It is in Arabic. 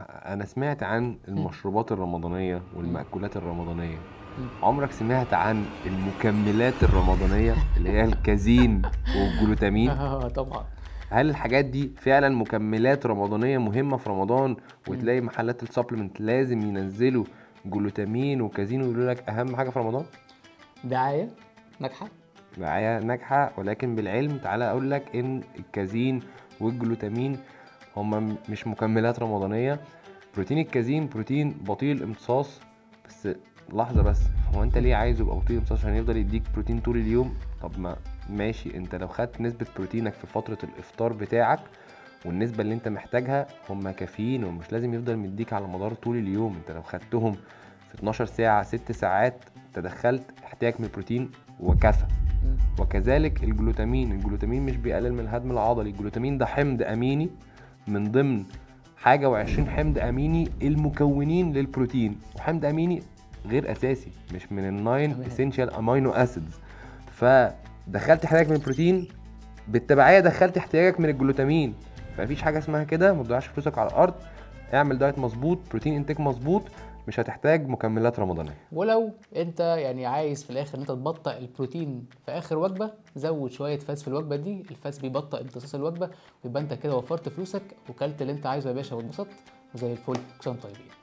انا سمعت عن المشروبات الرمضانيه والمأكولات الرمضانيه، مم. عمرك سمعت عن المكملات الرمضانيه اللي هي الكازين والجلوتامين؟ طبعا. هل الحاجات دي فعلا مكملات رمضانيه مهمه في رمضان؟ مم. وتلاقي محلات السبلمنت لازم ينزلوا جلوتامين وكازين ويقولوا لك اهم حاجه في رمضان؟ دعاية ناجحة. دعاية ناجحة، ولكن بالعلم تعالى اقول لك ان الكازين والجلوتامين هما مش مكملات رمضانية. بروتين الكازين بروتين بطيء الامتصاص. بس لحظة بس، هو انت مم. ليه عايزه يبقى بطيء الامتصاص؟ عشان يفضل يديك بروتين طول اليوم؟ طب ما ماشي، انت لو خدت نسبة بروتينك في فترة الافطار بتاعك والنسبة اللي انت محتاجها هما كافيين، ومش لازم يفضل مديك على مدار طول اليوم. انت لو خدتهم في 12 ساعة 6 ساعات تدخلت احتياج من البروتين وكفى. مم. وكذلك الجلوتامين مش بيقلل من الهضم العضلي. الجلوتامين ده حمض اميني من ضمن حاجة وعشرين حمض اميني المكونين للبروتين، وحمض اميني غير اساسي، مش من الناين تمام. اسينشال امينو اسيدز. فدخلت احتياجك من البروتين، بالتبعية دخلت احتياجك من الجلوتامين. فمفيش حاجة اسمها كده، ما تضيعش فلوسك على الارض. اعمل دايت مظبوط، بروتين انتاك مظبوط، مش هتحتاج مكملات رمضانية. ولو انت يعني عايز في الاخر ان انت تبطئ البروتين في اخر وجبه، زود شويه فاس في الوجبه دي. الفاس بيبطئ امتصاص الوجبه، ويبقى انت كده وفرت فلوسك وكلت اللي انت عايزه يا باشا واتبسطت وزي الفل. كل سنه وانتم طيبين.